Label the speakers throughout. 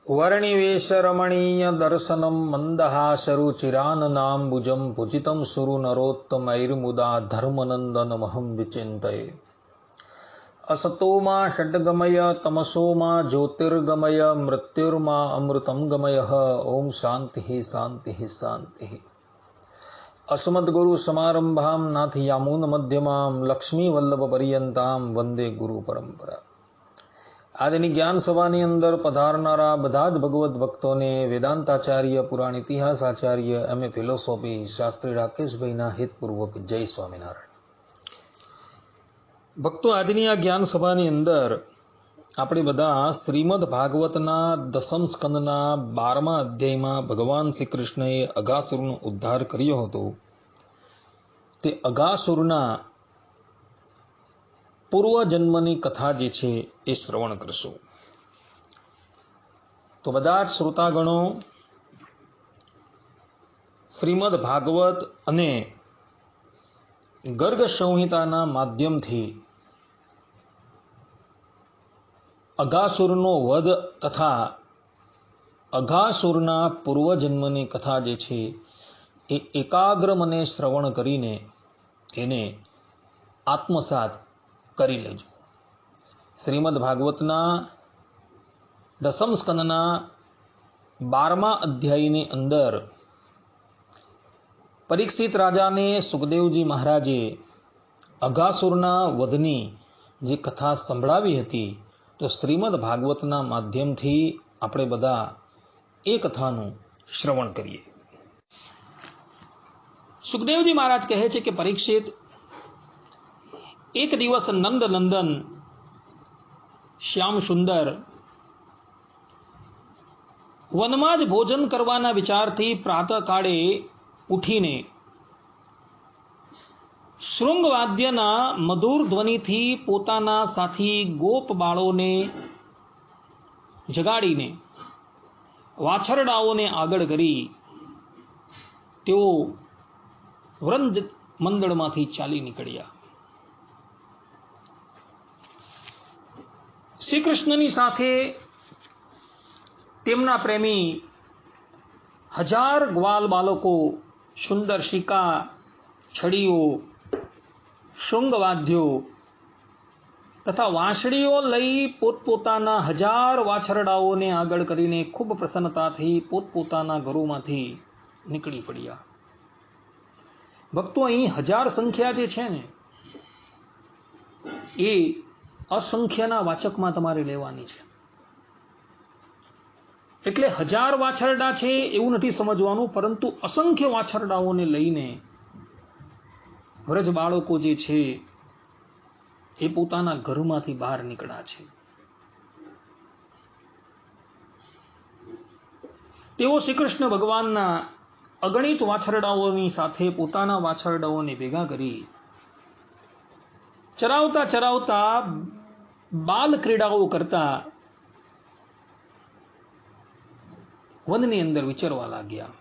Speaker 1: वर्णिवेशरमणीय दर्शनं मन्दहासरुचिराननाम्बुजं भुजितं सुरनरोत्तमैर्मुदा धर्मनन्दनमहं विचिन्तये। असतो मा षड्गमय तमसो मा ज्योतिर्गमय मृत्युर्मा अमृतं गमयः। ओम शान्तिः शान्तिः शान्तिः। अस्मद्गुरुसमारम्भां नाथयामुनमध्यमां लक्ष्मीवल्लभपर्यन्तां वन्दे गुरुपरम्परा। આજની જ્ઞાન સભાની અંદર પધારનારા બધા જ ભગવદ્ ભક્તોને વેદાંતાચાર્ય પુરાણ ઇતિહાસ આચાર્ય એમએ ફિલોસોફી શાસ્ત્રી રાકેશભાઈના હિતપૂર્વક જય સ્વામિનારાયણ। ભક્તો, આજની આ જ્ઞાન સભાની અંદર આપણે બધા શ્રીમદ ભાગવતના દસમ સ્કંદના 12મા અધ્યાયમાં ભગવાન શ્રી કૃષ્ણએ અઘાસુરનો ઉદ્ધાર કર્યો હતો તે અઘાસુરના પૂર્વજન્મની કથા જે છે એ શ્રવણ કરશું। તો બધા જ શ્રોતાગણો શ્રીમદ ભાગવત અને ગર્ગ સંહિતાના માધ્યમથી અઘાસુરનો વધ તથા અઘાસુરના પૂર્વજન્મની કથા જે છે એ એકાગ્ર મને શ્રવણ કરીને એને આત્મસાત કરી લેજો। શ્રીમદ ભાગવતના દસમ સ્કંદના 12મા અધ્યાયની અંદર પરીક્ષિત રાજાને સુખદેવજી મહારાજે અઘાસુરના વધની જે કથા સંભળાવી હતી, તો શ્રીમદ ભાગવતના માધ્યમથી આપણે બધા એ કથાનું શ્રવણ કરીએ। સુખદેવજી મહારાજ કહે છે કે પરીક્ષિત, એક દિવસ નંદ નંદન શ્યામ સુંદર વનમાં જ ભોજન કરવાના વિચારથી પ્રાતઃકાળે ઉઠીને શૃંગવાદ્યના મધુર ધ્વનિથી પોતાના સાથી ગોપ બાળોને જગાડીને વાછરડાઓને આગળ કરી તેઓ વ્રજ મંડળમાંથી ચાલી નીકળ્યા। શ્રી કૃષ્ણની સાથે તેમના પ્રેમી 1000 ગ્વાલ બાળકો સુંદર શિકા, છડીઓ, શૃંગવાદ્યો તથા વાંસળીઓ લઈ પોતપોતાના 1000 વાછરડાઓને આગળ કરીને ખૂબ પ્રસન્નતાથી પોતપોતાના ઘરોમાંથી નીકળી પડ્યા। ભક્તો, અહીં 1000 સંખ્યા જે છે ને એ અસંખ્યના વાચકમાં તમારે લેવાની છે। એટલે 1000 વાછરડા છે એવું નથી સમજવાનું, પરંતુ અસંખ્ય વાછરડાઓને લઈને વ્રજ બાળકો જે છે એ પોતાના ઘરમાંથી બહાર નીકળ્યા છે। તેઓ શ્રી કૃષ્ણ ભગવાનના અગણિત વાછરડાઓની સાથે પોતાના વાછરડાઓને ભેગા કરી ચરાવતા ચરાવતા બાલ ક્રીડાઓ કરતા વનની અંદર વિચરવા લાગ્યા।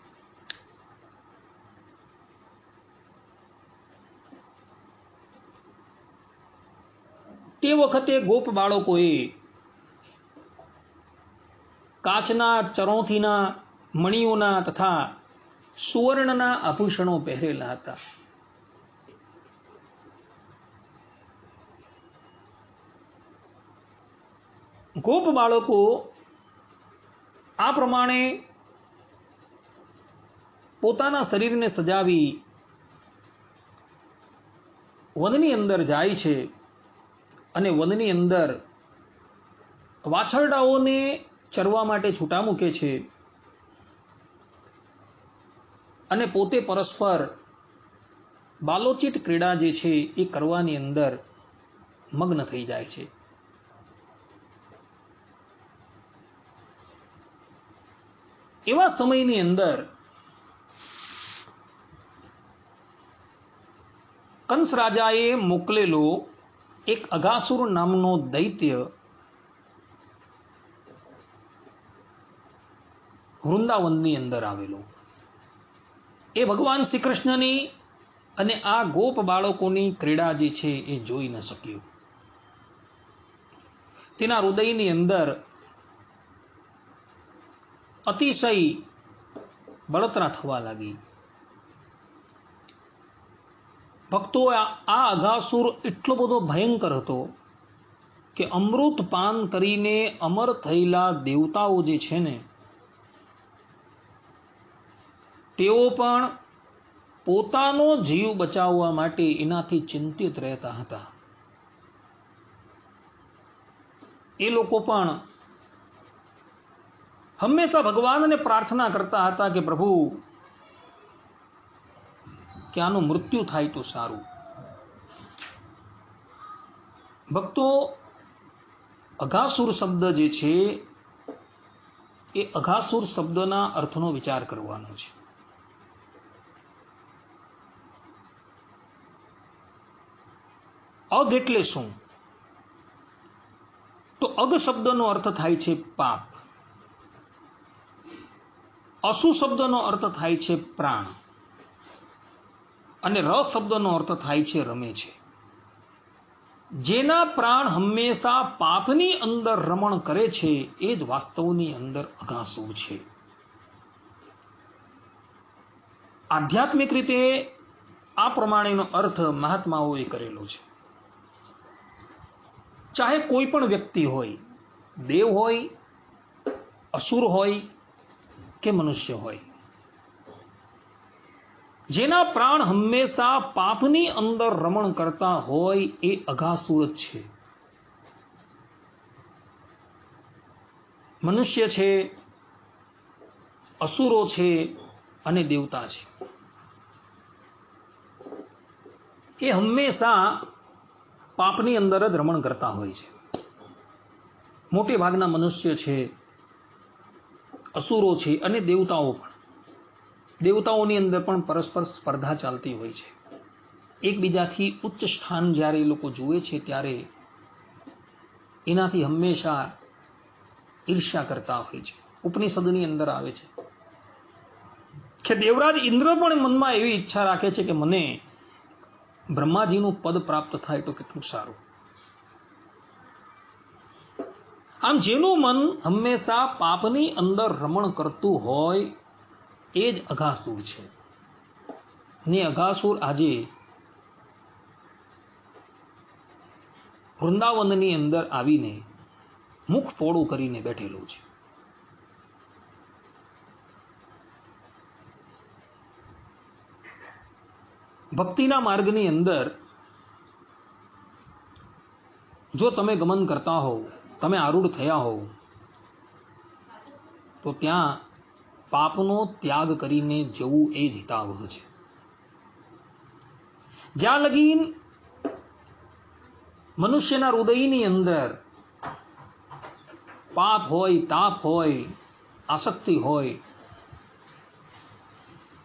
Speaker 1: તે વખતે ગોપ બાળકોએ કાચના ચરોથીના મણીઓના તથા સુવર્ણના આભૂષણો પહેરેલા હતા। ગોપ બાળકો આ પ્રમાણે પોતાના શરીરને સજાવી વનની અંદર જાય છે અને વનની અંદર વાછરડાઓને ચરવા માટે છૂટા મૂકે છે અને પોતે પરસ્પર બાલોચિત ક્રીડા જે છે એ કરવાની અંદર મગ્ન થઈ જાય છે। એવા સમયની અંદર કંસ રાજાએ મોકલેલો એક અઘાસુર નામનો દૈત્ય વૃંદાવનની અંદર આવેલો। એ ભગવાન શ્રી કૃષ્ણની અને આ ગોપ બાળકોની ક્રીડા જે છે એ જોઈ ન શક્યો। તેના હૃદયની અંદર અતિશય બળતરા થવા લાગી. ભક્તો, આ અઘાસુર એટલો બધો ભયંકર હતો કે અમૃત પાન કરીને અમર થયેલા દેવતાઓ જે છે ને, તેઓ પણ પોતાનો જીવ બચાવવા માટે એનાથી ચિંતિત રહેતા હતા. એ લોકો પણ હંમેશા ભગવાનને પ્રાર્થના કરતા હતા કે પ્રભુ, કે આનું મૃત્યુ થાય તો સારું. ભક્તો, અઘાસુર શબ્દ જે છે એ અઘાસુર શબ્દના અર્થનો વિચાર કરવાનો છે. અઘ એટલે શું? તો અઘ શબ્દનો અર્થ થાય છે પાપ. અસુ શબ્દનો અર્થ થાય છે પ્રાણ. અને ર શબ્દનો અર્થ થાય છે રમે છે. જેના પ્રાણ હંમેશા પાપની અંદર રમણ કરે છે એ જ વાસ્તવની અંદર અઘાસુર છે. આધ્યાત્મિક રીતે આ પ્રમાણેનો અર્થ મહાત્માઓએ કરેલો છે. ચાહે કોઈ પણ વ્યક્તિ હોય, દેવ હોય, અસુર હોય કે મનુષ્ય હોય, જેના પ્રાણ હંમેશા પાપની અંદર રમણ કરતા હોય એ અઘાસુર જ છે. મનુષ્ય છે, અસુરો છે અને દેવતા છે, એ હંમેશા પાપની અંદર જ રમણ કરતા હોય છે. મોટે ભાગના મનુષ્ય છે, અસુરો છે અને દેવતાઓ પણ. દેવતાઓની અંદર પણ પરસ્પર સ્પર્ધા ચાલતી હોય છે. એકબીજાથી ઉચ્ચ સ્થાન જ્યારે એ લોકો જુએ છે ત્યારે એનાથી હંમેશા ઈર્ષ્યા કરતા હોય છે. ઉપનિષદની અંદર આવે છે કે દેવરાજ ઇન્દ્ર પણ મનમાં એવી ઈચ્છા રાખે છે કે મને બ્રહ્માજીનું પદ પ્રાપ્ત થાય તો કેટલું સારું. આમ જેનું મન હંમેશા પાપની અંદર રમણ કરતું હોય એ જ અઘાસુર છે. ને અઘાસુર આજે વૃંદાવનની અંદર આવીને મુખ પોળું કરીને બેઠેલું છે. ભક્તિના માર્ગની અંદર જો તમે ગમન કરતા હોવ, તમે આરૂઢ થયા હોવ, તો ત્યાં પાપનો ત્યાગ કરીને જવું એ જ હિતાવહ છે. જ્યાં લગીન મનુષ્યના હૃદયની અંદર પાપ હોય, તાપ હોય, આસક્તિ હોય,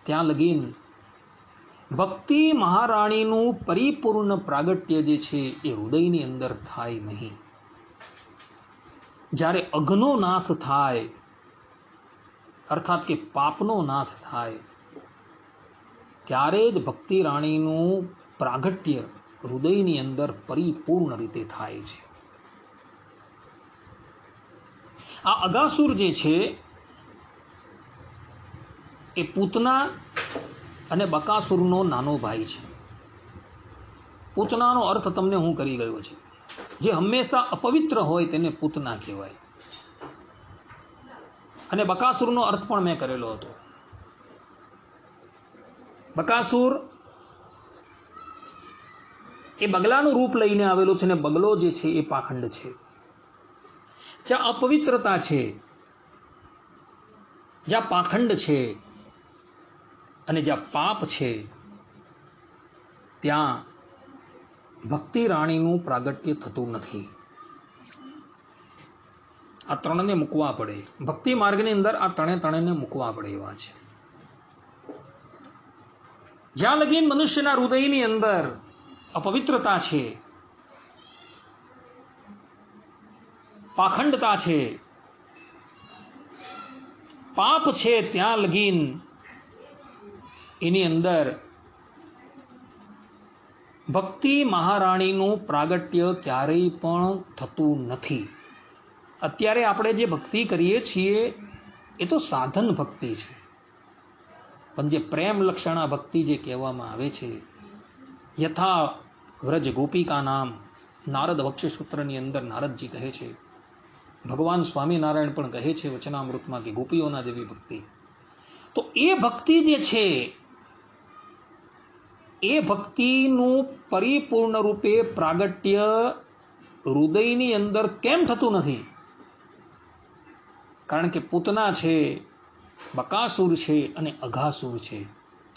Speaker 1: ત્યાં લગીન ભક્તિ મહારાણીનું પરિપૂર્ણ પ્રાગટ્ય જે છે એ હૃદયની અંદર થાય નહીં. જ્યારે અઘનો નાશ થાય, અર્થાત કે પાપનો નાશ થાય, ત્યારે જ ભક્તિ રાણીનું પ્રાગટ્ય હૃદયની અંદર પરિપૂર્ણ રીતે થાય છે. આ અઘાસુર જે છે એ પૂતના અને બકાસુરનો નાનો ભાઈ છે. પૂતનાનો અર્થ તમને હું કરી ગયો છે. જે હંમેશા અપવિત્ર હોય તેને પૂતના કહેવાય. અને બકાસુરનો અર્થ પણ મેં કરેલો હતો. બકાસુર એ બગલાનું રૂપ લઈને આવેલો છે, અને બગલો જે છે એ પાખંડ છે. જ્યાં અપવિત્રતા છે, જ્યાં પાખંડ છે અને જ્યાં પાપ છે, ત્યાં ભક્તિ રાણીનું પ્રાગટ્ય થતું નથી. આ ત્રણને મૂકવા પડે. ભક્તિ માર્ગની અંદર આ ત્રણેને મૂકવા પડે એવા છે. જ્યાં લગીન મનુષ્યના હૃદયની અંદર અપવિત્રતા છે, પાખંડતા છે, પાપ છે, ત્યાં લગીન એની અંદર ભક્તિ મહારાણીનું પ્રાગટ્ય ક્યારેય પણ થતું નથી. અત્યારે આપણે જે ભક્તિ કરીએ છીએ એ તો સાધન ભક્તિ છે, પણ જે પ્રેમ લક્ષણા ભક્તિ જે કહેવામાં આવે છે, યથા વ્રજ ગોપિકા નામ, નારદ વક્ષસૂત્રની અંદર નારદજી કહે છે, ભગવાન સ્વામિનારાયણ પણ કહે છે વચનામૃતમાં કે ગોપીઓના જેવી ભક્તિ. તો એ ભક્તિ જે છે એ ભક્તિનું પરિપૂર્ણ રૂપે પ્રાગટ્ય હૃદયની અંદર કેમ થતું નથી? કારણ કે પૂતના છે, બકાસુર છે અને અઘાસુર છે.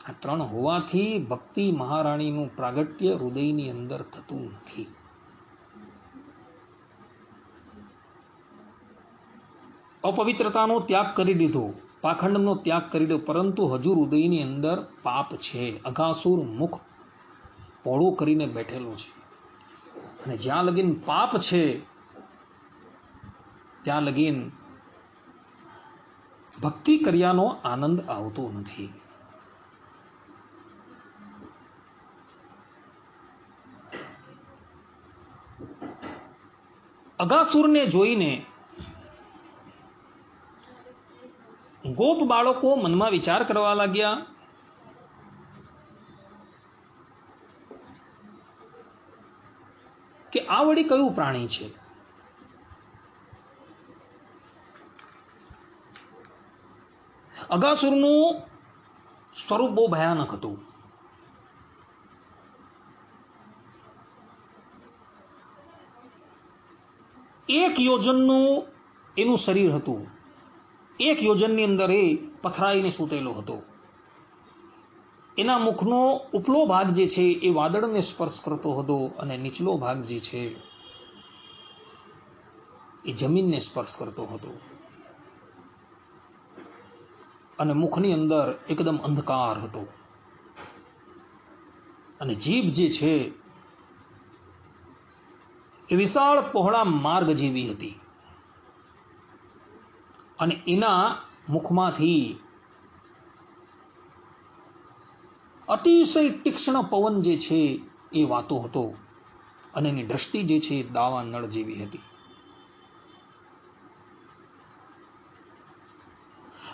Speaker 1: આ ત્રણ હોવાથી ભક્તિ મહારાણીનું પ્રાગટ્ય હૃદયની અંદર થતું નથી. અપવિત્રતાનો ત્યાગ કરી દીધો, પાખંડનો ત્યાગ કરી દીધો, પરંતુ હજુ હૃદયની અંદર પાપ છે. અઘાસુર મુખ પોળું કરીને બેઠેલો છે, અને જ્યાં લગીન પાપ છે ત્યાં લગીન ભક્તિ કર્યાનો આનંદ આવતો નથી. અઘાસુરને જોઈને ગોપ બાળકો મનમાં વિચાર કરવા લાગ્યા કે આ વળી કયું પ્રાણી છે? અઘાસુરનું સ્વરૂપ બહુ ભયાનક હતું. એક યોજનનું એનું શરીર હતું, એક યોજનની અંદર એ પથરાઈને સૂતેલો હતો. એના મુખનો ઉપલો ભાગ જે છે એ વાદળને સ્પર્શ કરતો હતો, અને નીચલો ભાગ જે છે એ જમીનને સ્પર્શ કરતો હતો. અને મુખની અંદર એકદમ અંધકાર હતો, અને જીભ જે છે એ વિશાળ પહોળા માર્ગ જેવી હતી, અને એના મુખમાંથી અતિશય તીક્ષ્ણ પવન જે છે એ વાતો હતો, અને એની દ્રષ્ટિ જે છે દાવા નળ જેવી હતી.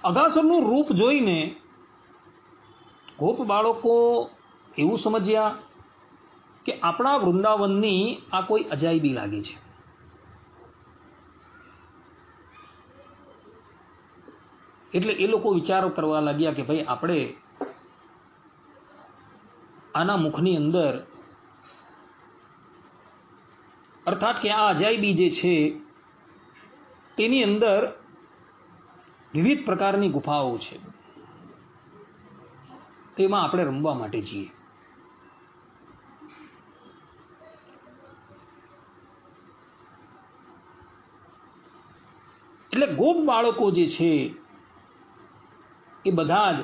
Speaker 1: અઘાસુરનું રૂપ જોઈને ગોપ બાળકો એવું સમજ્યા કે આપણા વૃંદાવનની આ કોઈ અજાયબી લાગે છે. એટલે એ લોકો વિચારો કરવા લાગ્યા કે ભાઈ આપણે આના મુખની અંદર, અર્થાત કે આ અજાયબી જે છે તેની અંદર વિવિધ પ્રકારની ગુફાઓ છે, તેમાં આપણે રમવા માટે જઈએ. એટલે ગોપ બાળકો જે છે એ બધા જ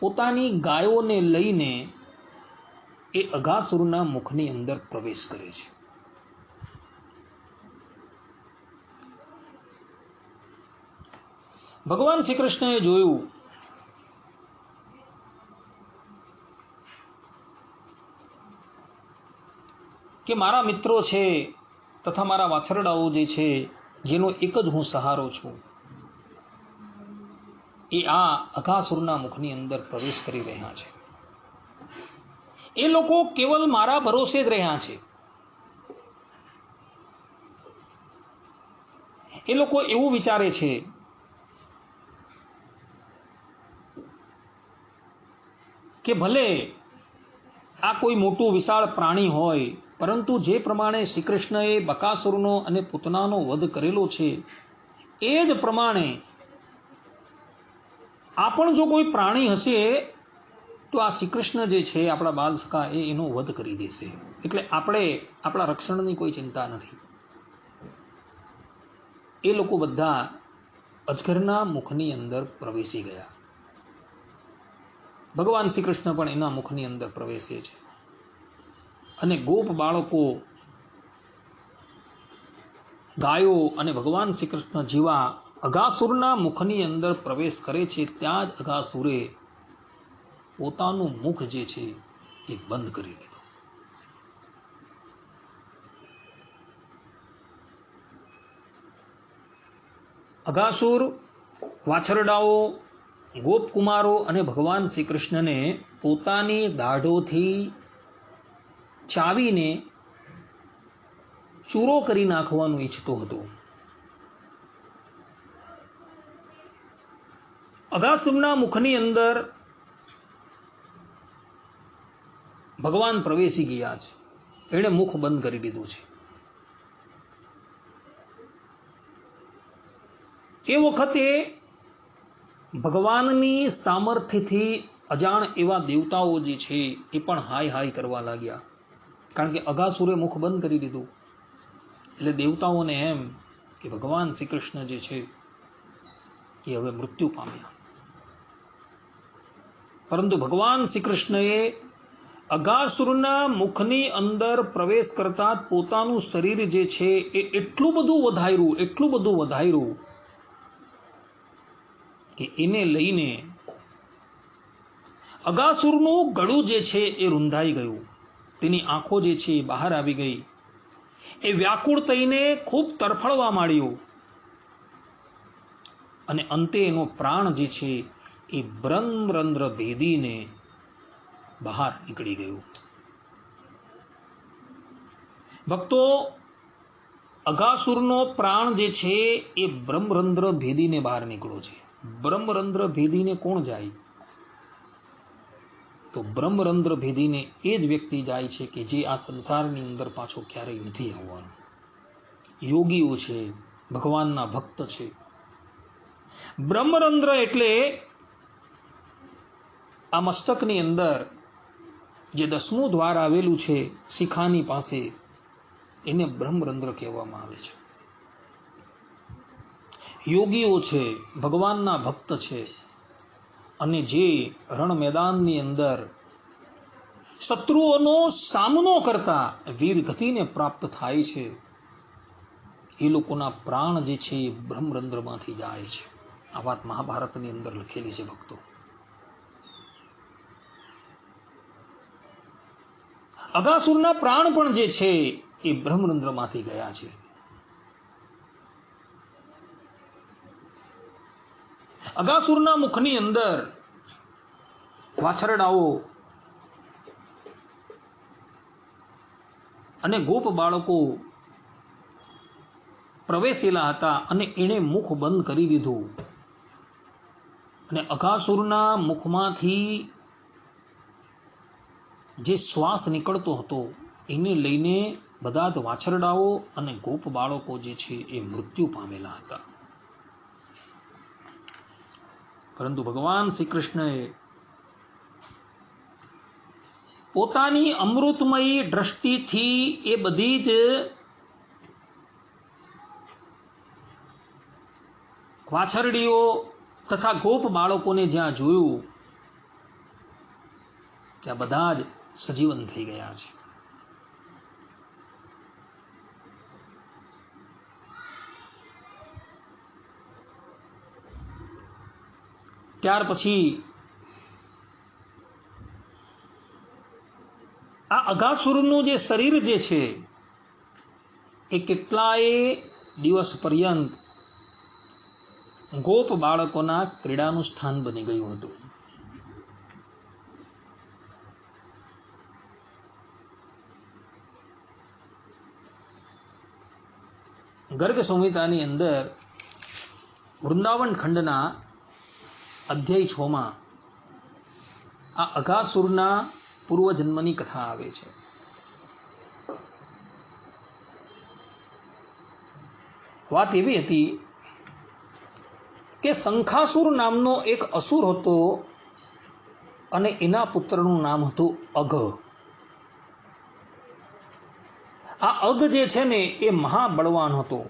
Speaker 1: પોતાની ગાયોને લઈને એ અઘાસુરના મુખની અંદર પ્રવેશ કરે છે. ભગવાન શ્રી કૃષ્ણએ જોયું કે મારા મિત્રો છે તથા મારા વાછરડાઓ જે છે, જેનો એક જ હું સહારો છું, એ આ અઘાસુરના મુખની અંદર પ્રવેશ કરી રહ્યા છે. એ લોકો કેવલ મારા ભરોસે જ રહ્યા છે. એ લોકો એવું વિચારે છે કે ભલે આ કોઈ મોટું વિશાળ પ્રાણી હોય, પરંતુ જે પ્રમાણે શ્રી કૃષ્ણએ બકાસુરનો અને પૂતનાનો વધ કરેલો છે, એ જ પ્રમાણે આ પણ જો કોઈ પ્રાણી હશે તો આ શ્રી કૃષ્ણ જે છે આપણા બાલ સખા એનો વધ કરી દેશે. એટલે આપણે આપણા રક્ષણની કોઈ ચિંતા નથી. એ લોકો બધા અજગરના મુખની અંદર પ્રવેશી ગયા. ભગવાન શ્રી કૃષ્ણ પણ એના મુખની અંદર પ્રવેશે છે, અને ગોપ બાળકો ગાયો અને ભગવાન શ્રી કૃષ્ણ જેવા અઘાસુરના મુખની અંદર પ્રવેશ કરે છે. ત્યાં જ અઘાસુરે પોતાનું મુખ જે છે એ બંધ કરી દીધું. અઘાસુર વાછરડાઓ, ગોપકુમારો અને ભગવાન શ્રી કૃષ્ણને પોતાની દાઢોથી ચાવીને ચૂરો કરી નાખવાનું ઈચ્છતો હતો. અગાસુરના મુખની અંદર ભગવાન પ્રવેશી ગયા છે. એણે મુખ બંધ કરી દીધું છે. એ વખતે ભગવાનની સામર્થ્યથી અજાણ એવા દેવતાઓ જે છે એ પણ હાય હાય કરવા લાગ્યા. કારણ કે અગાસુરે મુખ બંધ કરી દીધું એટલે દેવતાઓને એમ કે ભગવાન શ્રી કૃષ્ણ જે છે એ હવે મૃત્યુ પામ્યા. પરંતુ ભગવાન શ્રી કૃષ્ણએ અગાસુરના મુખની અંદર પ્રવેશ કરતા પોતાનું શરીર જે છે એ એટલું બધું વધાર્યું કે એને લઈને અગાસુરનું ગળું જે છે એ રૂંધાઈ ગયું. તેની આંખો જે છે એ બહાર આવી ગઈ. એ વ્યાકુળ થઈને ખૂબ તરફડવા માંડ્યો અને અંતે એનો પ્રાણ જે છે એ બ્રહ્મરંધ્ર ભેદીને બહાર નીકળી ગયું. ભક્તો, અગાસુરનો પ્રાણ જે છે એ બ્રહ્મરંધ્ર ભેદીને બહાર નીકળ્યો છે. બ્રહ્મરંધ્ર ભેદીને કોણ જાય? તો બ્રહ્મરંધ્ર ભેદીને એ જ વ્યક્તિ જાય છે કે જે આ સંસારની અંદર પાછો ક્યારેય નથી આવવાનો. યોગીઓ છે, ભગવાનના ભક્ત છે. બ્રહ્મરંધ્ર એટલે આ મસ્તકની અંદર જે 10મું દ્વાર આવેલું છે શિખાની પાસે, એને બ્રહ્મરંધ્ર કહેવામાં આવે છે. યોગીઓ છે, ભગવાનના ભક્ત છે અને જે રણ મેદાનની અંદર શત્રુઓનો સામનો કરતા વીર ગતિને પ્રાપ્ત થાય છે, એ લોકોના પ્રાણ જે છે એ બ્રહ્મરંધ્રમાંથી જાય છે. આ વાત મહાભારતની અંદર લખેલી છે ભક્તો. અગાસુરના પ્રાણ પણ જે છે એ બ્રહ્મરંધ્રમાંથી ગયા છે. અગાસુરના મુખની અંદર વાછરડાઓ અને ગોપ બાળકો પ્રવેશેલા હતા અને એણે મુખ બંધ કરી દીધું અને અગાસુરના મુખમાંથી જે શ્વાસ નીકળતો હતો એને લઈને બધા જ વાછરડાઓ અને ગોપ બાળકો જે છે એ મૃત્યુ પામેલા હતા. પરંતુ ભગવાન શ્રી કૃષ્ણએ પોતાની અમૃતમયી દ્રષ્ટિથી એ બધી જ વાછરડીઓ તથા ગોપ બાળકોને જ્યાં જોયું ત્યાં બધા જ સજીવન થઈ ગયા છે. ત્યાર પછી આ અગાસુરનું જે શરીર જે છે એ કેટલાય દિવસ પર્યંત ગોપ બાળકોના ક્રીડાનું સ્થાન બની ગયું હતું. ગર્ગ સંહિતાની અંદર વૃંદાવન ખંડના અધ્યાય 6માં આ અગાસુરના પૂર્વજન્મની કથા આવે છે. વાત એવી હતી કે શંખાસુર નામનો એક અસુર હતો અને એના પુત્રનું નામ હતું અઘ. આ અઘ જે છે ને એ મહાબળવાન હતો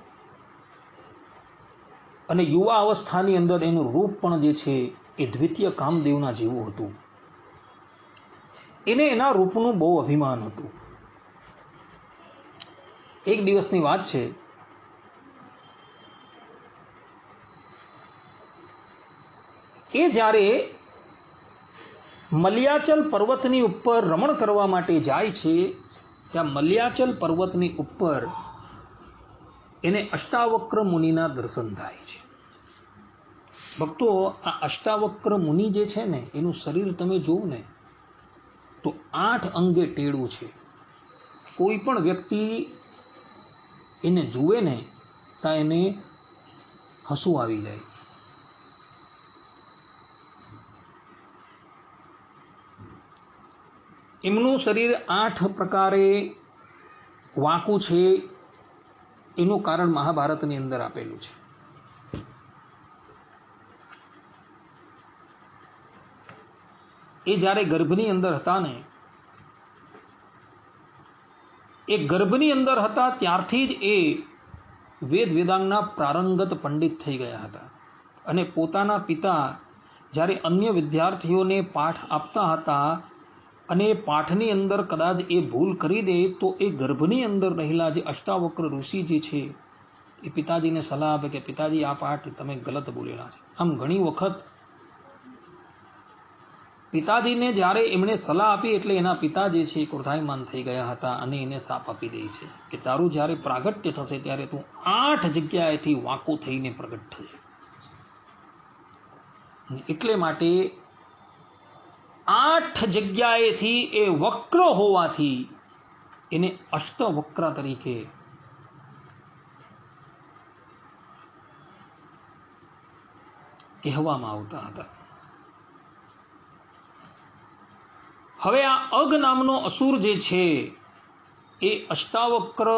Speaker 1: અને યુવા અવસ્થાની અંદર એનું રૂપ પણ જે છે એ દ્વિતીય કામદેવના જેવું હતું. એને એના રૂપનું બહુ અભિમાન હતું. એક દિવસની વાત છે, એ જ્યારે મલ્યાચલ પર્વતની ઉપર રમણ કરવા માટે જાય છે, ત્યાં મલ્યાચલ પર્વતની ઉપર એને અષ્ટાવક્ર મુનિના દર્શન થાય છે. ભક્તો, આ અષ્ટાવક્ર મુનિ જે છે ને, એનું શરીર તમે જોવો ને તો 8 અંગે ટેડું છે. કોઈ પણ વ્યક્તિ એને જુએ ને તો એને હસવું આવી જાય. એમનું શરીર 8 પ્રકારે વાંકું છે. એનું કારણ મહાભારતની અંદર આપેલું છે. એ જ્યારે ગર્ભની અંદર હતા ને, એ ગર્ભની અંદર હતા ત્યારથી જ એ વેદાંગના પ્રારંગત પંડિત થઈ ગયા હતા. અને પોતાના પિતા જ્યારે અન્ય વિદ્યાર્થીઓને પાઠ આપતા હતા અને એ પાઠની અંદર કદાચ એ ભૂલ કરી દે તો એ ગર્ભની અંદર રહેલા જે અષ્ટાવક્ર ઋષિ જે છે એ પિતાજીને સલાહ આપે કે પિતાજી આ પાઠ તમે ગલત બોલેલા છે. આમ ઘણી વખત પિતાજીને જ્યારે એમણે સલાહ આપી એટલે એના પિતા જે છે ક્રોધાયમાન થઈ ગયા હતા અને એને શાપ આપી દે છે કે તારું જ્યારે પ્રાગટ્ય થશે ત્યારે તું 8 જગ્યાએથી વાંકો થઈને પ્રગટ થશે. એટલે માટે 8 જગ્યાએથી એ વક્ર હોવાથી એને અષ્ટવક્ર તરીકે કહેવામાં આવતા હતા. હવે આ અગ નામનો અસુર જે છે એ અષ્ટાવક્ર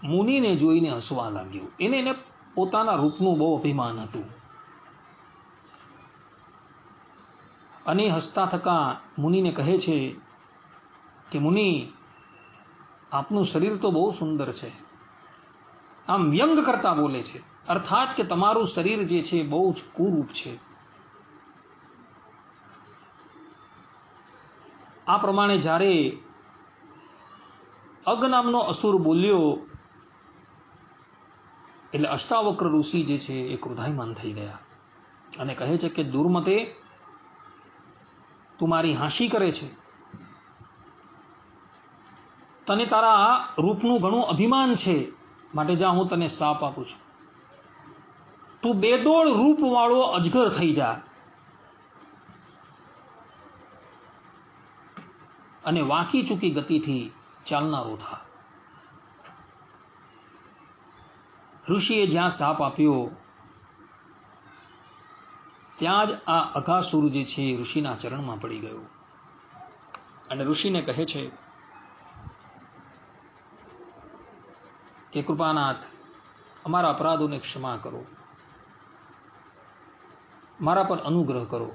Speaker 1: મુનિને જોઈને હસવા લાગ્યો. એને પોતાના રૂપનું બહુ અભિમાન હતું. અને હસતા થકા મુનિને કહે છે કે મુનિ, આપનું શરીર તો બહુ સુંદર છે. આમ વ્યંગ કરતા બોલે છે. અર્થાત કે તમારું શરીર જે છે બહુ જ કુરૂપ છે. આ પ્રમાણે જ્યારે અગ નામનો અસુર બોલ્યો એટલે અષ્ટાવક્ર ઋષિ જે છે એ ક્રોધાયમાન થઈ ગયા અને કહે છે કે દુર્મતે, તું મારી હાંસી કરે છે. તને તારા રૂપનું ઘણું અભિમાન છે, માટે જા હું તને શાપ આપું છું. તું બેદોડ રૂપ વાળો અજગર થઈ જા અને વાંકી ચૂકી ગતિથી ચાલનારો થા. ઋષિએ જ્યાં શાપ આપ્યો ત્યાં જ આ અઘાસુર જે છે ઋષિના ચરણમાં પડી ગયો અને ઋષિને કહે છે કે કૃપાનાથ, અમારા અપરાધોને ક્ષમા કરો, મારા પર અનુગ્રહ કરો.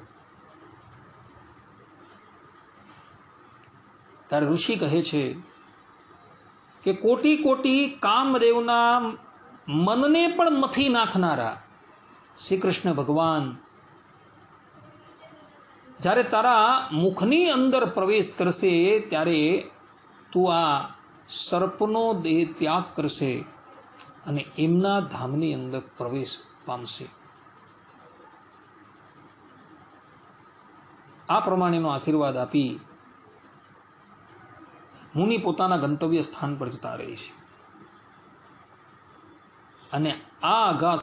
Speaker 1: ત્યારે ઋષિ કહે છે કે કોટી કોટી કામદેવના મનને પણ મથી નાખનારા શ્રી કૃષ્ણ ભગવાન જ્યારે તારા મુખની અંદર પ્રવેશ કરશે ત્યારે તું આ સર્પનો દેહ ત્યાગ કરશે અને એમના ધામની અંદર પ્રવેશ પામશે. આ પ્રમાણેનો આશીર્વાદ આપી મુનિ પોતાના ગંતવ્ય સ્થાન પર જતા રહે છે. અને આ અઘા